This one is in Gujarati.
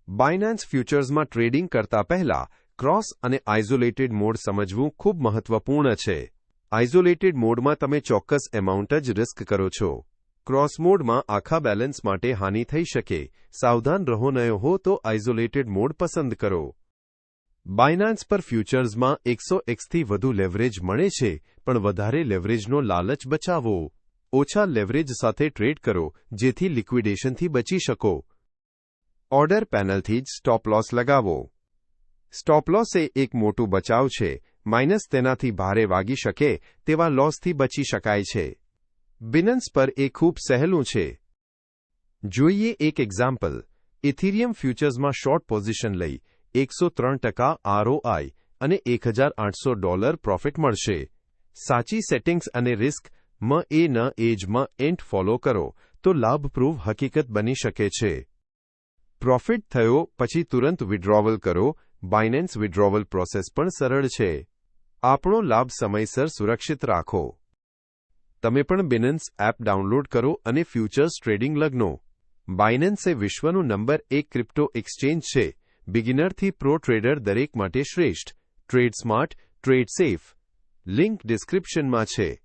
બાયનાન્સ ફ્યુચર્સમાં ટ્રેડિંગ કરતા પહેલા ક્રોસ અને આઇસોલેટેડ મોડ સમજવું ખૂબ મહત્વપૂર્ણ છે. આઇસોલેટેડ મોડમાં તમે ચોક્કસ એમાઉન્ટ જ રિસ્ક કરો છો. ક્રોસ મોડમાં આખા બેલેન્સ માટે હાનિ થઈ શકે. સાવધાન રહો ન હો તો આઇસોલેટેડ મોડ પસંદ કરો. બાયનાન્સ પર ફ્યુચર્સમાં 100x થી વધુ લેવરેજ મળે છે, પણ વધારે લેવરેજનો લાલચ બચાવો. ઓછા લેવરેજ સાથે ટ્રેડ કરો, જેથી લિક્વિડેશનથી બચી શકો. ઓર્ડર પેનલથી જ સ્ટોપ લોસ લગાવો. સ્ટોપ લોસ એ એક મોટું બચાવ છે. માઇનસ તેનાથી ભારે વાગી શકે તેવા લોસથી બચી શકાય છે. બિનન્સ પર એ ખૂબ સહેલું છે. જોઈએ એક એક્ઝામ્પલ. ઇથિરિયમ ફ્યુચર્સમાં શોર્ટ પોઝિશન લઈ 103% ROI અને $1,800 પ્રોફિટ મળશે. સાચી સેટિંગ્સ અને રિસ્ક એન્ટ ફોલો કરો તો લાભપ્રૂવ હકીકત બની શકે છે. પ્રોફિટ થયો પછી તુરંત વિડ્રોવલ કરો. બાયનાન્સ વિડ્રોવલ પ્રોસેસ પણ સરળ છે. આપણો લાભ સમયસર સુરક્ષિત રાખો. તમે પણ બિનન્સ એપ ડાઉનલોડ કરો અને ફ્યુચર્સ ટ્રેડિંગ લગ્નો. બાયનાન્સ એ વિશ્વનું નંબર 1 ક્રિપ્ટો એક્સચેન્જ છે. બિગિનરથી પ્રો ટ્રેડર દરેક માટે શ્રેષ્ઠ. Trade smart, trade safe. Link ડિસ્ક્રિપ્શનમાં છે.